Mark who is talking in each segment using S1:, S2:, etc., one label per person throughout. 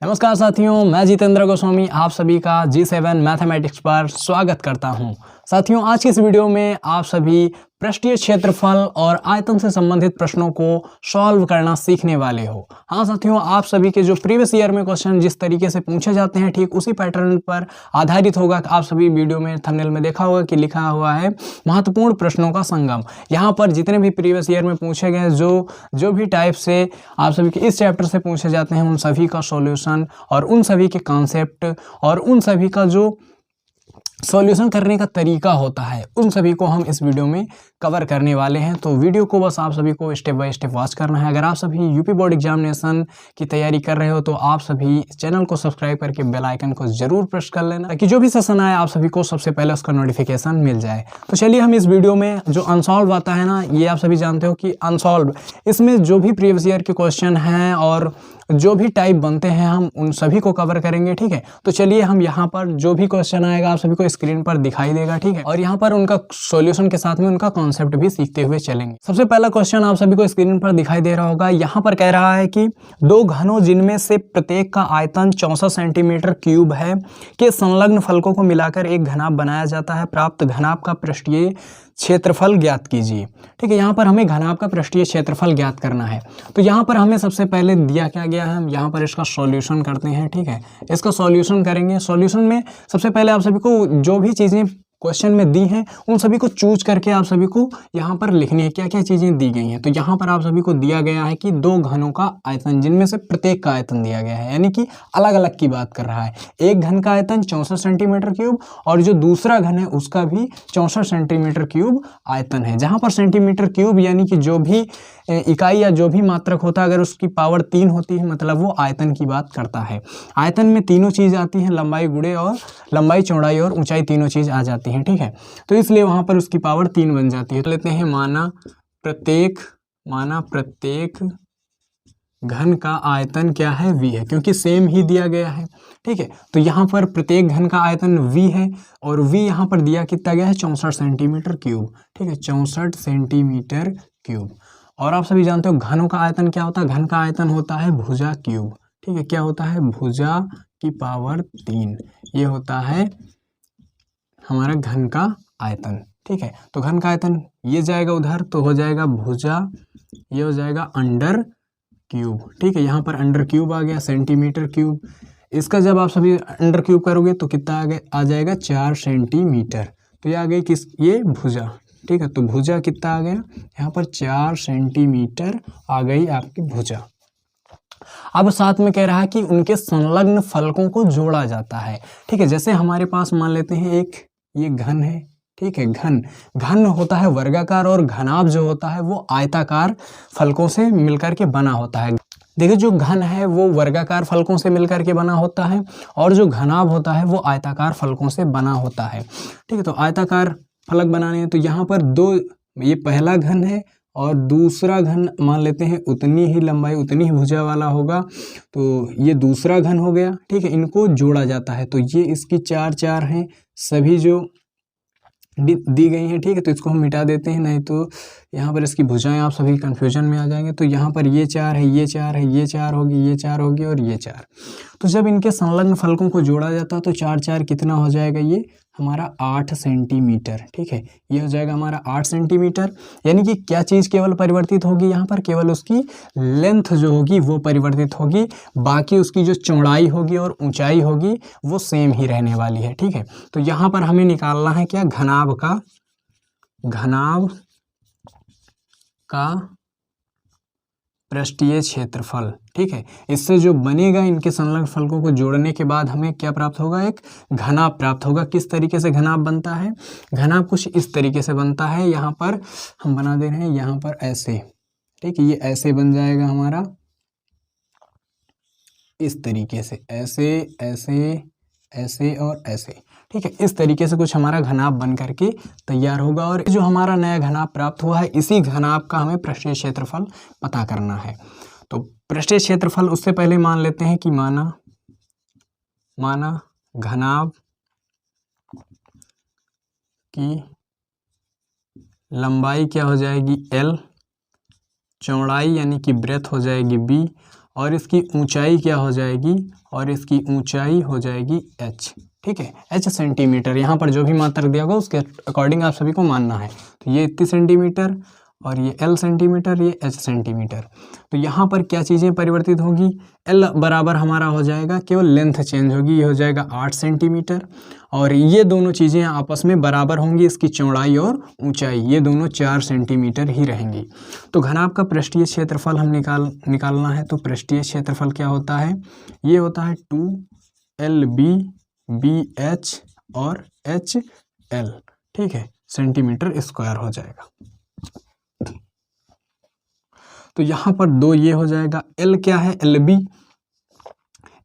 S1: नमस्कार साथियों, मैं जितेंद्र गोस्वामी आप सभी का G7 मैथमेटिक्स पर स्वागत करता हूं। साथियों, आज की इस वीडियो में आप सभी पृष्ठीय क्षेत्रफल और आयतन से संबंधित प्रश्नों को सॉल्व करना सीखने वाले हो। हाँ साथियों, आप सभी के जो प्रीवियस ईयर में क्वेश्चन जिस तरीके से पूछे जाते हैं ठीक उसी पैटर्न पर आधारित होगा। आप सभी वीडियो में थंबनेल में देखा होगा कि लिखा हुआ है महत्वपूर्ण प्रश्नों का संगम। यहाँ पर जितने भी प्रीवियस ईयर में पूछे गए जो भी टाइप से आप सभी के इस चैप्टर से पूछे जाते हैं उन सभी का सॉल्यूशन और उन सभी के कॉन्सेप्ट और उन सभी का जो सॉल्यूशन करने का तरीका होता है उन सभी को हम इस वीडियो में कवर करने वाले हैं। तो वीडियो को बस आप सभी को स्टेप बाय स्टेप वॉच करना है। अगर आप सभी यूपी बोर्ड एग्जामिनेशन की तैयारी कर रहे हो तो आप सभी चैनल को सब्सक्राइब करके बेल आइकन को जरूर प्रेस कर लेना ताकि जो भी सेशन आए आप सभी को सबसे पहले उसका नोटिफिकेशन मिल जाए। तो चलिए हम इस वीडियो में जो अनसॉल्व आता है ना, ये आप सभी जानते हो कि अनसॉल्व इसमें जो भी प्रीवियस ईयर के क्वेश्चन हैं और जो भी टाइप बनते हैं हम उन सभी को कवर करेंगे। ठीक है, तो चलिए हम यहाँ पर जो भी क्वेश्चन आएगा आप सभी को स्क्रीन पर दिखाई देगा। ठीक है, और यहाँ पर उनका सॉल्यूशन के साथ में उनका कॉन्सेप्ट भी सीखते हुए चलेंगे। सबसे पहला क्वेश्चन आप सभी को स्क्रीन पर दिखाई दे रहा होगा। यहाँ पर कह रहा है कि दो घनों जिनमें से प्रत्येक का आयतन 64 सेंटीमीटर क्यूब है के संलग्न फलकों को मिलाकर एक घनाभ बनाया जाता है। प्राप्त घनाभ का पृष्ठीय क्षेत्रफल ज्ञात कीजिए। ठीक है, यहाँ पर हमें घनाभ का पृष्ठीय क्षेत्रफल ज्ञात करना है। तो यहाँ पर हमें सबसे पहले दिया क्या गया है, हम यहाँ पर इसका सॉल्यूशन करते हैं। ठीक है, इसका सॉल्यूशन करेंगे। सॉल्यूशन में सबसे पहले आप सभी को जो भी चीज़ें क्वेश्चन में दी हैं उन सभी को चूज करके आप सभी को यहाँ पर लिखनी है क्या क्या चीज़ें दी गई हैं। तो यहाँ पर आप सभी को दिया गया है कि दो घनों का आयतन जिनमें से प्रत्येक का आयतन दिया गया है, यानी कि अलग अलग की बात कर रहा है। एक घन का आयतन 64 सेंटीमीटर क्यूब और जो दूसरा घन है उसका भी 64 सेंटीमीटर क्यूब आयतन है। जहाँ पर सेंटीमीटर क्यूब यानी कि जो भी इकाई या जो भी मात्रक होता है अगर उसकी पावर 3 होती है मतलब वो आयतन की बात करता है। आयतन में तीनों चीज़ आती हैं, लंबाई गुणे और लंबाई चौड़ाई और ऊंचाई तीनों चीज़ आ जाती हैं। ठीक है, तो इसलिए वहाँ पर उसकी पावर 3 बन जाती है। तो लेते हैं माना प्रत्येक घन का आयतन क्या है, v है, क्योंकि सेम ही दिया गया है। ठीक है, तो यहाँ पर प्रत्येक घन का आयतन v है और v यहाँ पर दिया कितना गया है 64 सेंटीमीटर क्यूब। ठीक है, 64 सेंटीमीटर क्यूब। और आप सभी जानते हो घनों का आयतन क्या होता है, घन का आयतन होता है भुजा क्यूब। ठीक है, क्या होता है, भुजा की पावर 3, ये होता है हमारा घन का आयतन। ठीक है, तो घन का आयतन ये जाएगा उधर तो हो जाएगा भुजा, ये हो जाएगा अंडर क्यूब। ठीक है, यहाँ पर अंडर क्यूब आ गया सेंटीमीटर क्यूब। इसका जब आप सभी अंडर क्यूब करोगे तो कितना आ जाएगा 4 सेंटीमीटर। तो ये आ गई किस, ये भुजा। ठीक है, तो भुजा कितना आ गया, यहाँ पर 4 सेंटीमीटर आ गई आपकी भुजा। अब साथ में कह रहा है कि उनके संलग्न फलकों को जोड़ा जाता है। ठीक है, जैसे हमारे पास मान लेते हैं एक ये घन है। ठीक है, घन होता है वर्गाकार और घनाभ जो होता है वो आयताकार फलकों से मिलकर के बना होता है। देखिए, जो घन है वो वर्गाकार फलकों से मिलकर के बना होता है और जो घनाभ होता है वो आयताकार फलकों से बना होता है। ठीक है, तो आयताकार फलक बनाने हैं तो यहाँ पर दो, ये पहला घन है और दूसरा घन मान लेते हैं उतनी ही लंबाई उतनी ही भुजा वाला होगा, तो ये दूसरा घन हो गया। ठीक है, इनको जोड़ा जाता है तो ये इसकी 4 हैं सभी जो दी गई हैं। ठीक है, तो इसको हम मिटा देते हैं, नहीं तो यहाँ पर इसकी भुजाएं आप सभी कंफ्यूजन में आ जाएंगे। तो यहाँ पर ये 4 है, ये 4 है, ये 4 होगी, ये 4 होगी और ये 4। तो जब इनके संलग्न फलकों को जोड़ा जाता है तो 4 कितना हो जाएगा, ये हमारा 8 सेंटीमीटर। ठीक है, ये हो जाएगा हमारा 8 सेंटीमीटर। यानी कि क्या चीज़ केवल परिवर्तित होगी, यहाँ पर केवल उसकी लेंथ जो होगी वो परिवर्तित होगी, बाकी उसकी जो चौड़ाई होगी और ऊंचाई होगी वो सेम ही रहने वाली है। ठीक है, तो यहाँ पर हमें निकालना है क्या, घनाभ का पृष्ठीय क्षेत्रफल। ठीक है, इससे जो बनेगा इनके संलग्न फलकों को जोड़ने के बाद हमें क्या प्राप्त होगा, एक घनाभ प्राप्त होगा। किस तरीके से घनाभ बनता है, घनाभ कुछ इस तरीके से बनता है। यहाँ पर हम बना दे रहे हैं, यहाँ पर ऐसे। ठीक है, ये ऐसे बन जाएगा हमारा इस तरीके से, ऐसे ऐसे ऐसे और ऐसे। ठीक है, इस तरीके से कुछ हमारा घनाभ बन करके तैयार होगा और जो हमारा नया घनाभ प्राप्त हुआ है इसी घनाभ का हमें पृष्ठीय क्षेत्रफल पता करना है। तो पृष्ठीय क्षेत्रफल उससे पहले मान लेते हैं कि माना घनाभ की लंबाई क्या हो जाएगी L, चौड़ाई यानी कि ब्रेथ हो जाएगी B और इसकी ऊंचाई क्या हो जाएगी, और इसकी ऊंचाई हो जाएगी h। ठीक है, h सेंटीमीटर, यहाँ पर जो भी मात्रक दिया होगा उसके अकॉर्डिंग आप सभी को मानना है। तो ये इतनी सेंटीमीटर और ये l सेंटीमीटर, ये h सेंटीमीटर। तो यहाँ पर क्या चीज़ें परिवर्तित होगी, l बराबर हमारा हो जाएगा, केवल लेंथ चेंज होगी, ये हो जाएगा 8 सेंटीमीटर, और ये दोनों चीज़ें आपस में बराबर होंगी, इसकी चौड़ाई और ऊंचाई ये दोनों 4 सेंटीमीटर ही रहेंगी। तो घनाभ का पृष्ठीय क्षेत्रफल हम निकालना है। तो पृष्ठीय क्षेत्रफल क्या होता है, ये होता है 2LB BH और HL। ठीक है, सेंटीमीटर स्क्वायर हो जाएगा। तो यहाँ पर 2 ये हो जाएगा, L क्या है, LB,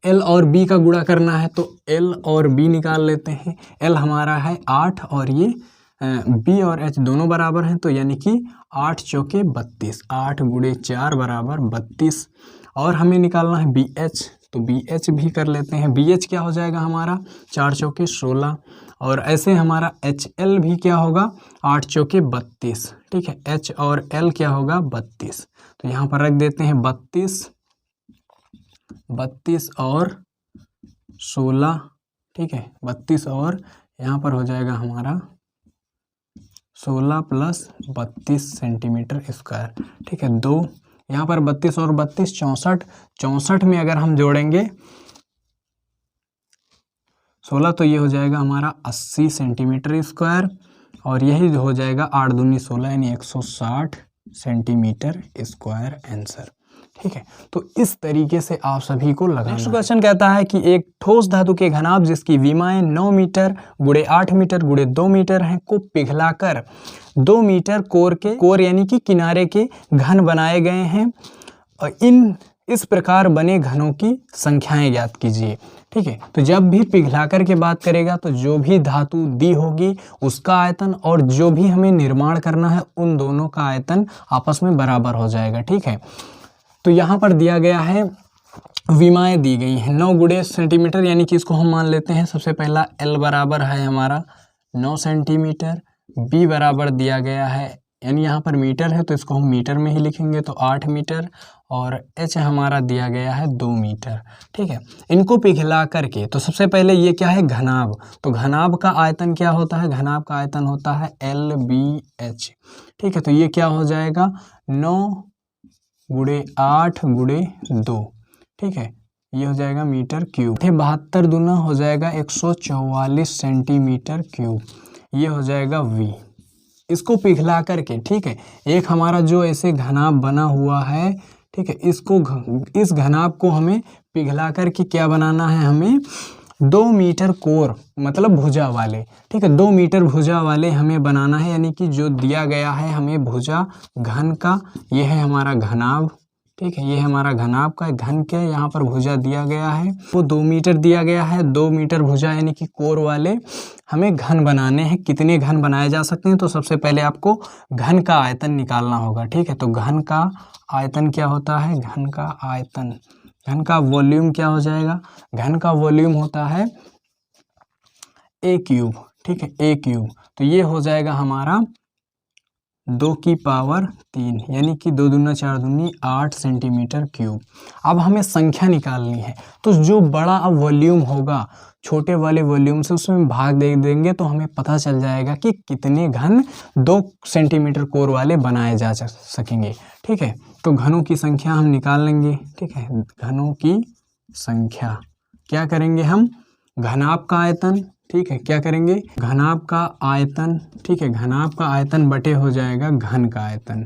S1: L और B का गुणा करना है, तो L और B निकाल लेते हैं। L हमारा है 8 और ये B और H दोनों बराबर हैं, तो यानी कि 8 चौके 32, 8 गुणे 4 बराबर 32। और हमें निकालना है BH, तो BH भी कर लेते हैं। BH क्या हो जाएगा हमारा, 4 चौके 16, और ऐसे हमारा HL भी क्या होगा, 8 चौके 32। ठीक है, H और L क्या होगा, 32। तो यहाँ पर रख देते हैं 32 और 16। ठीक है, 32 और यहाँ पर हो जाएगा हमारा 16 प्लस 32 सेंटीमीटर स्क्वायर। ठीक है, 2 यहाँ पर 32 और 32 64 में अगर हम जोड़ेंगे 16, तो ये हो जाएगा हमारा 80 सेंटीमीटर स्क्वायर, और यही हो जाएगा 8 दूनी 16 यानी 160 सेंटीमीटर स्क्वायर आंसर। ठीक है, तो इस तरीके से आप सभी को लगाना। नेक्स्ट क्वेश्चन कहता है कि एक ठोस धातु के घनाभ जिसकी विमाएं 9 मीटर गुणे 8 मीटर गुणे 2 मीटर हैं को पिघलाकर 2 मीटर कोर यानी कि किनारे के घन बनाए गए हैं, और इस प्रकार बने घनों की संख्याएं ज्ञात कीजिए। ठीक है, तो जब भी पिघलाकर के बात करेगा तो जो भी धातु दी होगी उसका आयतन और जो भी हमें निर्माण करना है उन दोनों का आयतन आपस में बराबर हो जाएगा। ठीक है, तो यहाँ पर दिया गया है, विमाएं दी गई हैं 9 गुणे सेंटीमीटर, यानी कि इसको हम मान लेते हैं। सबसे पहला L बराबर है हमारा 9 सेंटीमीटर, B बराबर दिया गया है, यानी यहाँ पर मीटर है तो इसको हम मीटर में ही लिखेंगे, तो 8 मीटर, और H हमारा दिया गया है 2 मीटर। ठीक है, इनको पिघला करके, तो सबसे पहले ये क्या है, घनाभ। तो घनाभ का आयतन क्या होता है, घनाभ का आयतन होता है LBH। ठीक है, तो ये क्या हो जाएगा, 9 गुणे 8 गुणे 2। ठीक है, ये हो जाएगा मीटर क्यूब। 72 दूना हो जाएगा 144 सेंटीमीटर क्यूब, ये हो जाएगा V। इसको पिघला करके, ठीक है, एक हमारा जो ऐसे घनाभ बना हुआ है, ठीक है, इस घनाभ को हमें पिघला करके क्या बनाना है, हमें 2 मीटर कोर मतलब भुजा वाले, ठीक है, 2 मीटर भुजा वाले हमें बनाना है, यानी कि जो दिया गया है हमें भुजा घन का, ये है हमारा घनाभ। ठीक है, ये हमारा घनाभ का घन के यहाँ पर भुजा दिया गया है, वो 2 मीटर दिया गया है। 2 मीटर भुजा यानी कि कोर वाले हमें घन बनाने हैं। कितने घन बनाए जा सकते हैं, तो सबसे पहले आपको घन का आयतन निकालना होगा। ठीक है, तो घन का आयतन क्या होता है, घन का आयतन, घन का वॉल्यूम क्या हो जाएगा, घन का वॉल्यूम होता है A क्यूब। ठीक है, A क्यूब, तो ये हो जाएगा हमारा 2 की पावर 3, यानी कि 2 दूना 4 दूनी 8 सेंटीमीटर क्यूब। अब हमें संख्या निकालनी है, तो जो बड़ा वॉल्यूम होगा छोटे वाले वॉल्यूम से उसमें भाग दे देंगे तो हमें पता चल जाएगा कि कितने घन 2 सेंटीमीटर कोर वाले बनाए जा सकेंगे। ठीक है, तो घनों की संख्या हम निकाल लेंगे। ठीक है, घनों की संख्या क्या करेंगे हम, घनाभ का आयतन, ठीक है, क्या करेंगे, घनाभ का आयतन। ठीक है, घनाभ का आयतन बटे हो जाएगा घन का आयतन,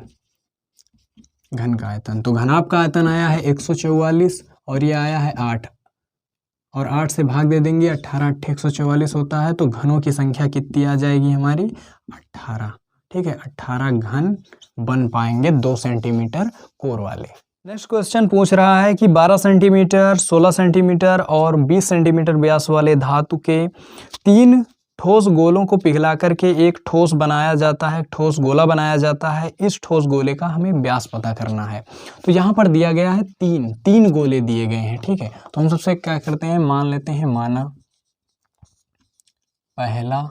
S1: घन का आयतन। तो घनाभ का आयतन आया है 144 और ये आया है 8, और 8 से भाग दे देंगे, 18 8 144 होता है, तो घनों की संख्या कितनी आ जाएगी हमारी, 18। ठीक है, 18 घन बन पाएंगे 2 सेंटीमीटर कोर वाले। नेक्स्ट क्वेश्चन पूछ रहा है कि 12 सेंटीमीटर, 16 सेंटीमीटर और 20 सेंटीमीटर व्यास वाले धातु के 3 ठोस गोलों को पिघला करके एक ठोस बनाया जाता है, ठोस गोला बनाया जाता है। इस ठोस गोले का हमें व्यास पता करना है। तो यहाँ पर दिया गया है 3 गोले दिए गए हैं। ठीक है, तो हम सबसे क्या करते हैं, मान लेते हैं, माना पहला,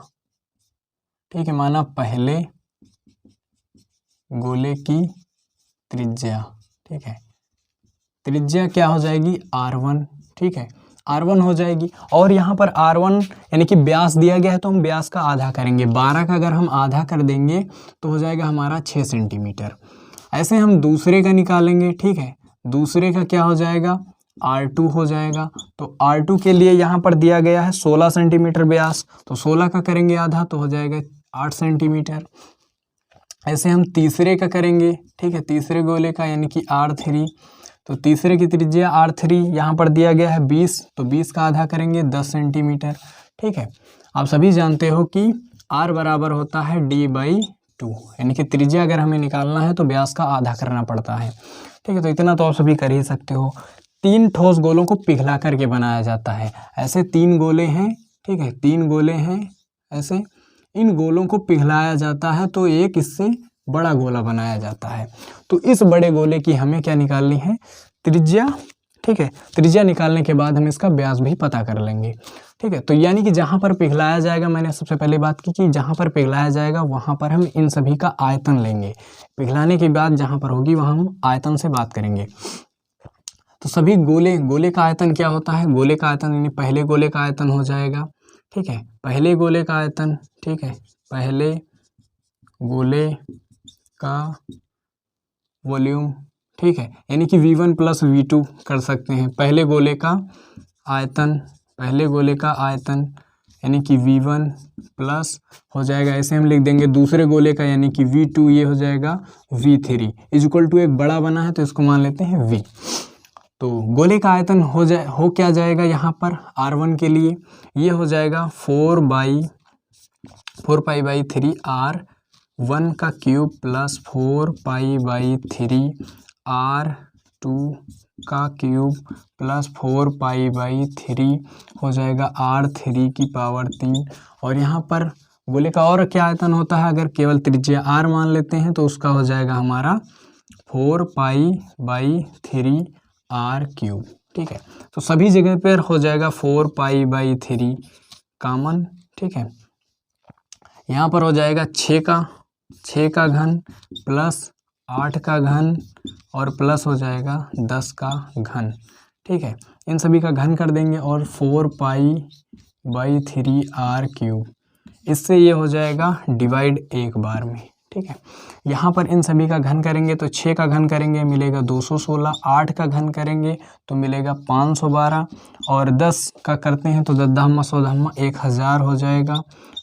S1: ठीक है, माना पहले गोले की त्रिज्या, ठीक है, त्रिज्या क्या हो जाएगी R1, ठीक है, R1 हो जाएगी। और यहाँ पर R1 यानी कि व्यास दिया गया है तो हम व्यास का आधा करेंगे, 12 का अगर हम आधा कर देंगे तो हो जाएगा हमारा 6 सेंटीमीटर। ऐसे हम दूसरे का निकालेंगे, ठीक है, दूसरे का क्या हो जाएगा R2 हो जाएगा। तो R2 के लिए यहाँ पर दिया गया है 16 सेंटीमीटर व्यास, तो 16 का करेंगे आधा तो हो जाएगा 8 सेंटीमीटर। ऐसे हम तीसरे का करेंगे, ठीक है, तीसरे गोले का यानी कि R3, तो तीसरे की त्रिज्या R3 यहाँ पर दिया गया है 20, तो 20 का आधा करेंगे 10 सेंटीमीटर, ठीक है। आप सभी जानते हो कि R बराबर होता है D/2, यानी कि त्रिज्या अगर हमें निकालना है तो व्यास का आधा करना पड़ता है, ठीक है। तो इतना तो आप सभी कर ही सकते हो। 3 ठोस गोलों को पिघला करके बनाया जाता है। ऐसे 3 गोले हैं, ठीक है, 3 गोले हैं, ऐसे इन गोलों को पिघलाया जाता है तो एक इससे बड़ा गोला बनाया जाता है। तो इस बड़े गोले की हमें क्या निकालनी है, त्रिज्या, ठीक है। त्रिज्या निकालने के बाद हम इसका व्यास भी पता कर लेंगे, ठीक है। तो यानी कि जहाँ पर पिघलाया जाएगा, मैंने सबसे पहले बात की कि जहाँ पर पिघलाया जाएगा वहाँ पर हम इन सभी का आयतन लेंगे। पिघलाने के बाद जहाँ पर होगी वहाँ हम आयतन से बात करेंगे। तो सभी गोले का आयतन क्या होता है, गोले का आयतन यानी पहले गोले का आयतन हो जाएगा, ठीक है, पहले गोले का आयतन, ठीक है, पहले गोले का वॉल्यूम, ठीक है, यानी कि V1 + V2 कर सकते हैं। पहले गोले का आयतन, पहले गोले का आयतन यानी कि V1 प्लस हो जाएगा, ऐसे हम लिख देंगे दूसरे गोले का यानी कि V2, ये हो जाएगा V3 = एक बड़ा बना है तो इसको मान लेते हैं V। तो गोले का आयतन हो क्या जाएगा यहाँ पर R1 के लिए, ये हो जाएगा 4π/3 R1 का क्यूब प्लस 4π/3 R2 का क्यूब प्लस 4π/3 हो जाएगा R3 की पावर 3। और यहाँ पर गोले का और क्या आयतन होता है, अगर केवल त्रिज्या R मान लेते हैं तो उसका हो जाएगा हमारा 4π/3 R3, ठीक है। तो सभी जगह पर हो जाएगा 4π/3 कॉमन, ठीक है। यहाँ पर हो जाएगा 6 का घन प्लस 8 का घन और प्लस हो जाएगा 10 का घन, ठीक है। इन सभी का घन कर देंगे और 4π/3 R3, इससे ये हो जाएगा डिवाइड एक बार में, ठीक है। यहाँ पर इन सभी का घन करेंगे तो 6 का घन करेंगे मिलेगा 216, 8 का घन करेंगे तो मिलेगा 512 और 10 का करते हैं तो 10 हो जाएगा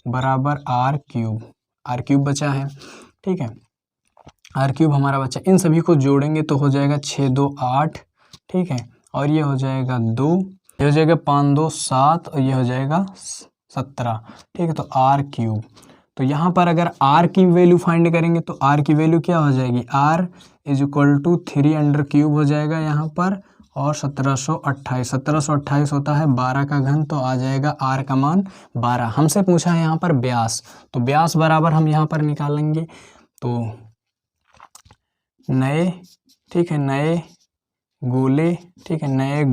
S1: बराबर R3 बचा है, ठीक है, R3 हमारा बचा। इन सभी को जोड़ेंगे तो हो जाएगा 6 2 8, ठीक है, और ये हो जाएगा 2, ये हो जाएगा 5 2 7 और ये हो जाएगा 17, ठीक है। तो R3, तो यहाँ पर अगर R की वैल्यू फाइंड करेंगे तो R की वैल्यू क्या हो जाएगी, R = 3√³ हो जाएगा यहाँ पर, और 1728 होता है 12 का घन, तो आ जाएगा R का मान 12। हमसे पूछा है यहाँ पर व्यास, तो व्यास बराबर हम यहाँ पर निकालेंगे तो नए, ठीक है, नए गोले, ठीक है, नए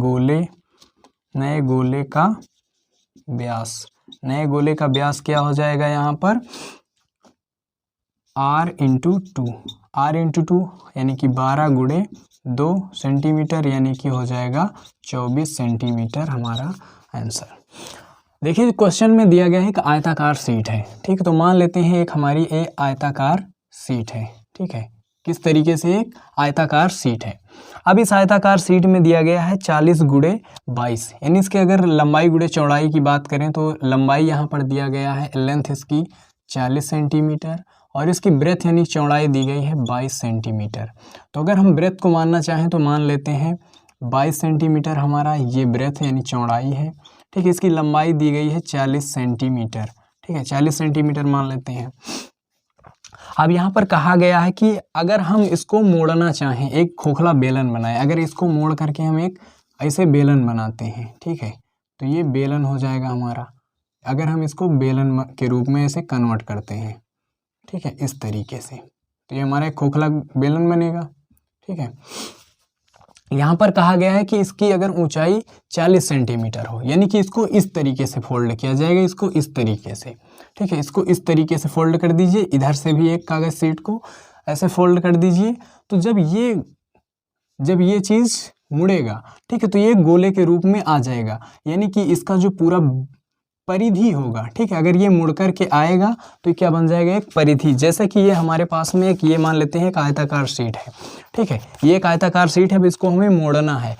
S1: गोले का व्यास, नए गोले का व्यास क्या हो जाएगा यहाँ पर R × 2 यानी कि 12 × 2 सेंटीमीटर यानी कि हो जाएगा 24 सेंटीमीटर हमारा आंसर। देखिए क्वेश्चन में दिया गया है कि आयताकार सीट है, ठीक है। तो मान लेते हैं एक हमारी आयताकार सीट है, ठीक है। किस तरीके से एक आयताकार सीट है। अब इस आयताकार सीट में दिया गया है 40 × 22, यानी इसके अगर लंबाई × चौड़ाई की बात करें तो लंबाई यहाँ पर दिया गया है, लेंथ इसकी 40 सेंटीमीटर और इसकी ब्रेथ यानी चौड़ाई दी गई है 22 सेंटीमीटर। तो अगर हम ब्रेथ को मानना चाहें तो मान लेते हैं 22 सेंटीमीटर हमारा ये ब्रेथ यानी चौड़ाई है, ठीक है। इसकी लंबाई दी गई है 40 सेंटीमीटर, ठीक है, 40 सेंटीमीटर मान लेते हैं। अब यहाँ पर कहा गया है कि अगर हम इसको मोड़ना चाहें, एक खोखला बेलन बनाए, अगर इसको मोड़ करके हम एक ऐसे बेलन बनाते हैं, ठीक है, तो ये बेलन हो जाएगा हमारा। अगर हम इसको बेलन के रूप में ऐसे कन्वर्ट करते हैं, ठीक है, इस तरीके से, तो ये हमारा एक खोखला बेलन बनेगा, ठीक है। यहाँ पर कहा गया है कि इसकी अगर ऊंचाई 40 सेंटीमीटर हो, यानी कि इसको इस तरीके से फोल्ड किया जाएगा, इसको इस तरीके से, ठीक है, इसको इस तरीके से फोल्ड कर दीजिए। इधर से भी एक कागज शीट को ऐसे फोल्ड कर दीजिए। तो जब ये चीज़ मुड़ेगा, ठीक है, तो ये गोले के रूप में आ जाएगा, यानी कि इसका जो पूरा परिधि होगा, ठीक है, अगर ये मुड़ कर के आएगा तो ये क्या बन जाएगा, एक परिधि। जैसे कि ये हमारे पास में एक ये मान लेते हैं एक आयताकार शीट है, ठीक है, ये एक आयताकार शीट है, अब इसको हमें मोड़ना है,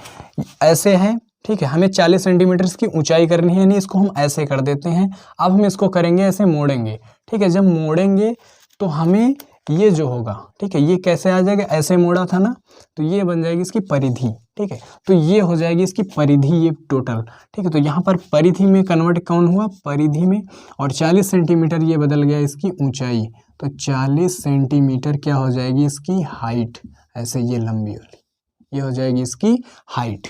S1: ऐसे है, ठीक है, हमें 40 सेंटीमीटर की ऊंचाई करनी है, यानी इसको हम ऐसे कर देते हैं। अब हम इसको करेंगे ऐसे मोड़ेंगे, ठीक है, जब मोड़ेंगे तो हमें ये जो होगा, ठीक है, ये कैसे आ जाएगा, ऐसे मोड़ा था ना, तो ये बन जाएगी इसकी परिधि, ठीक है, तो ये हो जाएगी इसकी परिधि, ये टोटल, ठीक है, तो यहाँ पर परिधि में कन्वर्ट कौन हुआ, परिधि में, और 40 सेंटीमीटर ये बदल गया इसकी ऊंचाई, तो 40 सेंटीमीटर क्या हो जाएगी इसकी हाइट, ऐसे ये लंबी वाली ये हो जाएगी इसकी हाइट।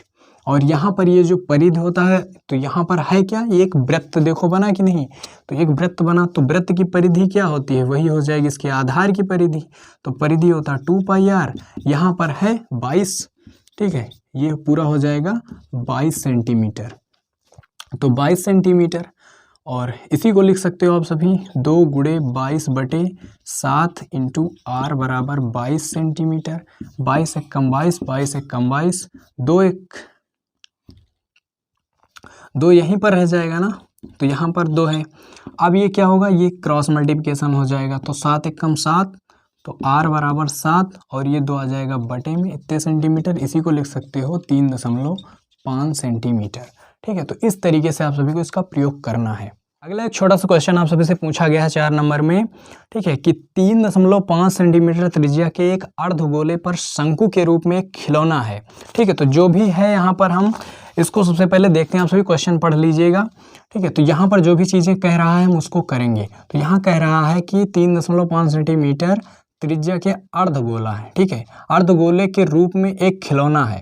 S1: और यहाँ पर ये जो परिधि होता है तो यहाँ पर है क्या, ये एक वृत्त देखो बना कि नहीं, तो एक वृत्त बना, तो वृत्त की परिधि क्या होती है, वही हो जाएगी इसके आधार की परिधि, तो परिधि होता है 2πr, यहाँ पर है 22, ठीक है, ये पूरा हो जाएगा 22 सेंटीमीटर, तो 22 सेंटीमीटर, और इसी को लिख सकते हो आप सभी 2 × 22/7 × r बराबर 22 सेंटीमीटर, 22 × 22, 22 × 22, 2 यहीं पर रह जाएगा ना, तो यहाँ पर 2 है। अब ये क्या होगा, ये क्रॉस मल्टीप्लिकेशन हो जाएगा, तो 7 × 7, तो r बराबर 7, और ये 2 आ जाएगा बटे में इतने सेंटीमीटर, इसी को लिख सकते हो 3.5 सेंटीमीटर, ठीक है, तो इस तरीके से आप सभी को इसका प्रयोग करना है। अगला एक छोटा सा क्वेश्चन आप सभी से पूछा गया है 4 नंबर में, ठीक है, कि 3.5 सेंटीमीटर त्रिज्या के एक अर्धगोले पर शंकु के रूप में एक खिलौना है, ठीक है, तो जो भी है यहाँ पर हम इसको सबसे पहले देखते हैं, आप सभी क्वेश्चन पढ़ लीजिएगा, ठीक है, तो यहाँ पर जो भी चीज़ें कह रहा है हम उसको करेंगे। तो यहाँ कह रहा है कि 3.5 सेंटीमीटर त्रिज्या के अर्धगोला है, ठीक है, अर्धगोले के रूप में एक खिलौना है,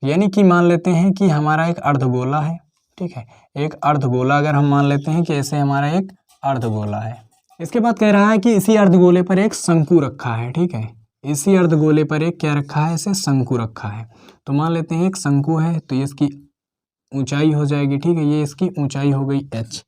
S1: यानी कि मान लेते हैं कि हमारा एक अर्धगोला है, ठीक है, एक अर्धगोला अगर हम मान लेते हैं कि ऐसे हमारा एक अर्धगोला है। इसके बाद कह रहा है कि इसी अर्धगोले पर एक शंकु रखा है, ठीक है, इसी अर्धगोले पर एक क्या रखा है, ऐसे शंकु रखा है, तो मान लेते हैं एक शंकु है, तो ये इसकी ऊंचाई हो जाएगी, ठीक है, ये इसकी ऊंचाई हो गई h।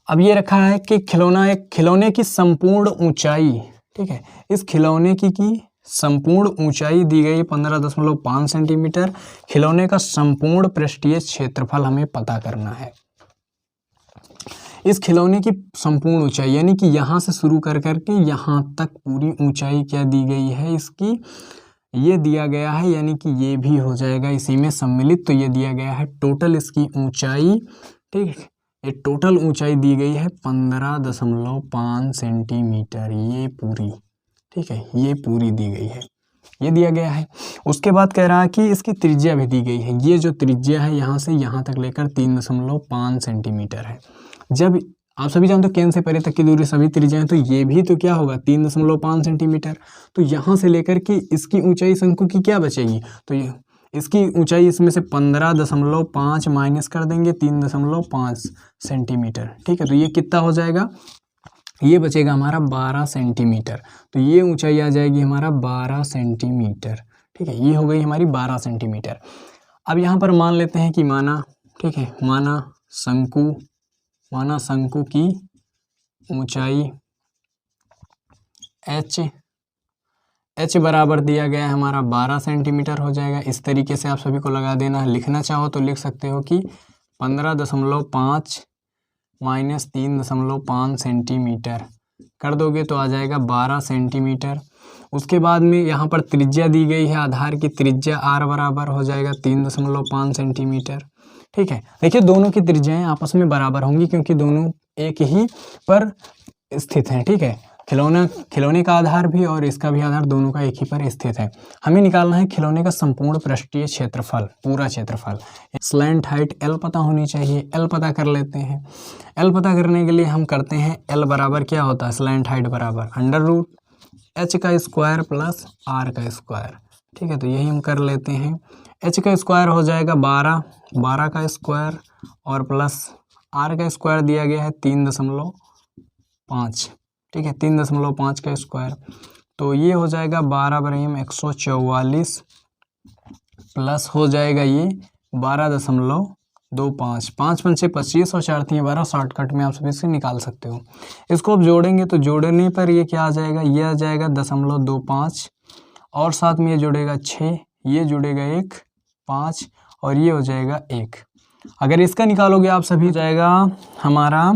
S1: अब ये रखा है कि खिलौने की संपूर्ण ऊंचाई, ठीक है, इस खिलौने की संपूर्ण ऊंचाई दी गई 15.5 सेंटीमीटर, खिलौने का संपूर्ण पृष्ठीय क्षेत्रफल हमें पता करना है। इस खिलौने की संपूर्ण ऊंचाई यानी कि यहाँ से शुरू कर करके यहाँ तक पूरी ऊंचाई क्या दी गई है इसकी, ये दिया गया है, यानी कि ये भी हो जाएगा इसी में सम्मिलित, तो ये दिया गया है टोटल इसकी ऊंचाई, ठीक है, ये टोटल ऊंचाई दी गई है 15.5 सेंटीमीटर, ये पूरी, ठीक है, ये पूरी दी गई है, ये दिया गया है। उसके बाद कह रहा है कि इसकी त्रिज्या भी दी गई है, ये जो त्रिज्या है यहाँ से यहाँ तक लेकर 3.5 सेंटीमीटर है। जब आप सभी जानते हो केंद्र से परे तक की दूरी सभी त्रिज्याएं, तो ये भी तो क्या होगा 3.5 सेंटीमीटर, तो यहाँ से लेकर के इसकी ऊंचाई शंकु की क्या बचेगी, तो ये इसकी ऊंचाई इसमें से 15.5 माइनस कर देंगे 3.5 सेंटीमीटर, ठीक है, तो ये कितना हो जाएगा, ये बचेगा हमारा 12 सेंटीमीटर, तो ये ऊंचाई आ जाएगी हमारा 12 सेंटीमीटर, ठीक है, ये हो गई हमारी 12 सेंटीमीटर। अब यहाँ पर मान लेते हैं कि माना, ठीक है, माना शंकु की ऊंचाई h बराबर दिया गया है हमारा 12 सेंटीमीटर हो जाएगा। इस तरीके से आप सभी को लगा देना है, लिखना चाहो तो लिख सकते हो कि 15.5 माइनस 3.5 सेंटीमीटर कर दोगे तो आ जाएगा 12 सेंटीमीटर। उसके बाद में यहाँ पर त्रिज्या दी गई है, आधार की त्रिज्या r बराबर हो जाएगा 3.5 सेंटीमीटर, ठीक है। देखिए दोनों की त्रिज्याएं आपस में बराबर होंगी क्योंकि दोनों एक ही पर स्थित हैं, ठीक है, खिलौने का आधार भी और इसका भी आधार दोनों का एक ही पर स्थित है। हमें निकालना है खिलौने का संपूर्ण पृष्ठीय क्षेत्रफल, पूरा क्षेत्रफल। स्लैंट हाइट L पता होनी चाहिए, L पता कर लेते हैं। L पता करने के लिए हम करते हैं L बराबर क्या होता है, स्लैंट हाइट बराबर √h का स्क्वायर प्लस r का स्क्वायर, ठीक है, तो यही हम कर लेते हैं। h का स्क्वायर हो जाएगा 12 का स्क्वायर और प्लस r का स्क्वायर दिया गया है 3.5, ठीक है, 3.5 का स्क्वायर, तो ये हो जाएगा 12 बराबर 144 प्लस हो जाएगा ये 12.25, 5 पंचे 25 और 4 3 12, शॉर्टकट में आप सभी से निकाल सकते हो। इसको अब जोड़ेंगे तो जोड़ने पर ये क्या आ जाएगा, ये आ जाएगा 0.25 और साथ में ये जोड़ेगा 6, ये जुड़ेगा 1, 5 और ये हो जाएगा 1। अगर इसका निकालोगे आप सभी, हो जाएगा हमारा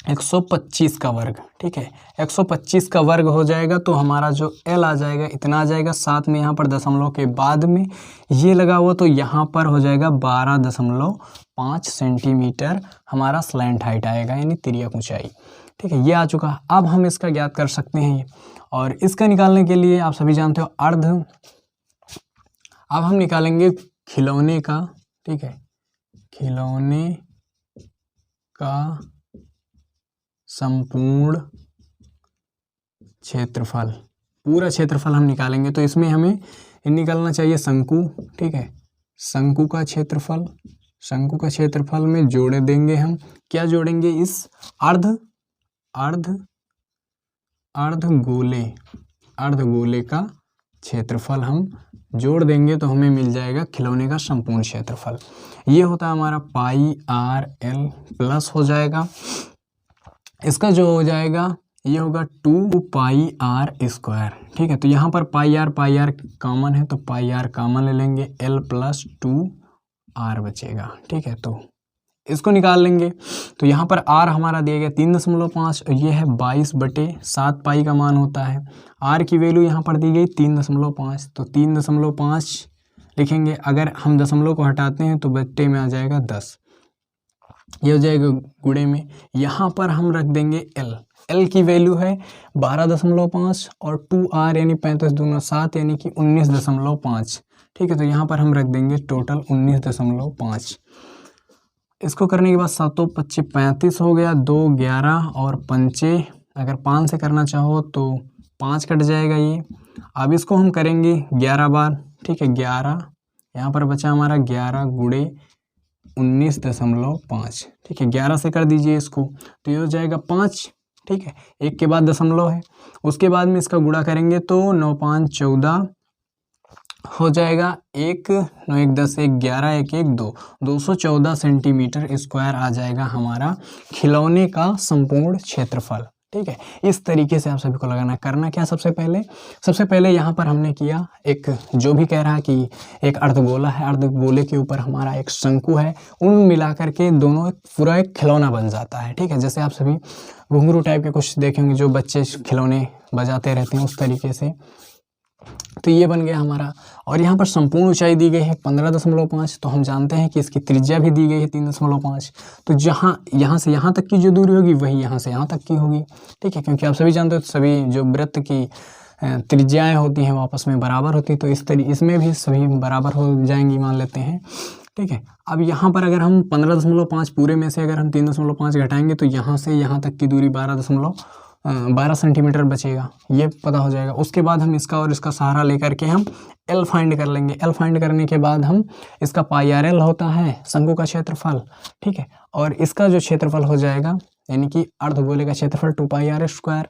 S1: 125 का वर्ग। ठीक है, 125 का वर्ग हो जाएगा तो हमारा जो L आ जाएगा इतना आ जाएगा। साथ में यहाँ पर दशमलव के बाद में ये लगा हुआ तो यहाँ पर हो जाएगा 12.5 सेंटीमीटर हमारा स्लैंट हाइट आएगा, यानी तिर्यक ऊंचाई। ठीक है, ये आ चुका। अब हम इसका ज्ञात कर सकते हैं ये, और इसका निकालने के लिए आप सभी जानते हो अर्ध। अब हम निकालेंगे खिलौने का, ठीक है, खिलौने का संपूर्ण क्षेत्रफल, पूरा क्षेत्रफल हम निकालेंगे। तो इसमें हमें निकालना चाहिए शंकु। ठीक है, शंकु का क्षेत्रफल, शंकु का क्षेत्रफल में जोड़ देंगे हम। क्या जोड़ेंगे? इस अर्धगोले का क्षेत्रफल हम जोड़ देंगे तो हमें मिल जाएगा खिलौने का संपूर्ण क्षेत्रफल। ये होता है हमारा पाई आर एल प्लस हो जाएगा, इसका जो हो जाएगा ये होगा 2 पाई आर स्क्वायर। ठीक है, तो यहाँ पर पाई आर कॉमन है तो पाई आर कॉमन ले लेंगे, एल प्लस 2 आर बचेगा। ठीक है, तो इसको निकाल लेंगे। तो यहाँ पर आर हमारा दिया गया 3.5 और ये है 22/7 पाई का मान होता है। आर की वैल्यू यहाँ पर दी गई 3.5, तो 3.5 लिखेंगे। अगर हम दशमलव को हटाते हैं तो बट्टे में आ जाएगा 10, ये हो जाएगा गुणे में। यहाँ पर हम रख देंगे एल की वैल्यू है 12.5 और 2r यानी 35 दूना 7 यानी कि 19.5। ठीक है, तो यहाँ पर हम रख देंगे टोटल 19.5। इसको करने के बाद 7 25 35 हो गया, 2 11 और 5 अगर 5 से करना चाहो तो 5 कट जाएगा ये। अब इसको हम करेंगे 11 बार। ठीक है, 11 यहाँ पर बचा हमारा 11 गुणे 19.5। ठीक है, 11 से कर दीजिए इसको तो ये हो जाएगा 5। ठीक है, एक के बाद दशमलव है, उसके बाद में इसका गुणा करेंगे तो 9 5 14 हो जाएगा। 1 9 1 10 1 11 1 1 2 214 सेंटीमीटर स्क्वायर आ जाएगा हमारा खिलौने का संपूर्ण क्षेत्रफल। ठीक है, इस तरीके से आप सभी को लगाना। करना क्या, सबसे पहले यहाँ पर हमने किया, एक जो भी कह रहा है कि एक अर्धगोला है, अर्धगोले के ऊपर हमारा एक शंकु है, उन मिलाकर के दोनों पूरा एक खिलौना बन जाता है। ठीक है, जैसे आप सभी घुंघरू टाइप के कुछ देखेंगे जो बच्चे खिलौने बजाते रहते हैं, उस तरीके से। तो ये बन गया हमारा। और यहाँ पर संपूर्ण ऊंचाई दी गई है 15.5, तो हम जानते हैं कि इसकी त्रिज्या भी दी गई है 3.5। तो यहाँ से यहाँ तक की जो दूरी होगी वही यहाँ से यहाँ तक की होगी। ठीक है, क्योंकि आप सभी जानते हो सभी जो वृत्त की त्रिज्याएं होती हैं वो आपस में बराबर होती है, तो इसमें भी सभी बराबर हो जाएंगी मान लेते हैं। ठीक है, अब यहाँ पर अगर हम 15.5 पूरे में से अगर हम 3.5 घटाएंगे तो यहाँ से यहाँ तक की दूरी 12 सेंटीमीटर बचेगा, ये पता हो जाएगा। उसके बाद हम इसका और इसका सहारा लेकर के हम एल फाइंड कर लेंगे। एल फाइंड करने के बाद हम इसका पाई आर एल होता है शंकु का क्षेत्रफल। ठीक है, और इसका जो क्षेत्रफल हो जाएगा यानी कि अर्धगोले का क्षेत्रफल 2 पाई आर स्क्वायर।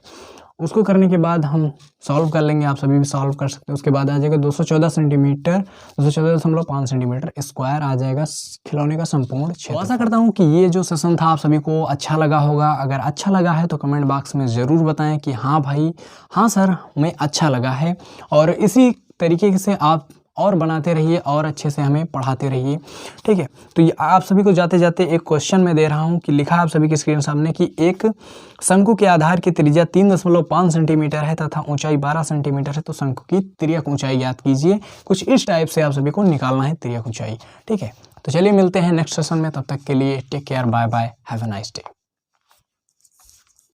S1: उसको करने के बाद हम सॉल्व कर लेंगे, आप सभी भी सॉल्व कर सकते हैं। उसके बाद आ जाएगा 214 सेंटीमीटर 214.5 सेंटीमीटर स्क्वायर आ जाएगा खिलौने का संपूर्ण क्षेत्र। आशा करता हूँ कि ये जो सेशन था आप सभी को अच्छा लगा होगा। अगर अच्छा लगा है तो कमेंट बॉक्स में ज़रूर बताएं कि हाँ भाई, हाँ सर, हमें अच्छा लगा है। और इसी तरीके से आप और बनाते रहिए और अच्छे से हमें पढ़ाते रहिए। ठीक है, तो ये आप सभी को जाते जाते एक क्वेश्चन मैं दे रहा हूँ कि लिखा है आप सभी की स्क्रीन सामने कि एक शंकु के आधार की त्रिज्या 3.5 सेंटीमीटर है तथा ऊंचाई 12 सेंटीमीटर है, तो शंकु की तिर्यक ऊंचाई ज्ञात कीजिए। कुछ इस टाइप से आप सभी को निकालना है तिर्यक ऊंचाई। ठीक है, तो चलिए मिलते हैं नेक्स्ट सेशन में, तब तक के लिए take care, bye bye, have a nice day.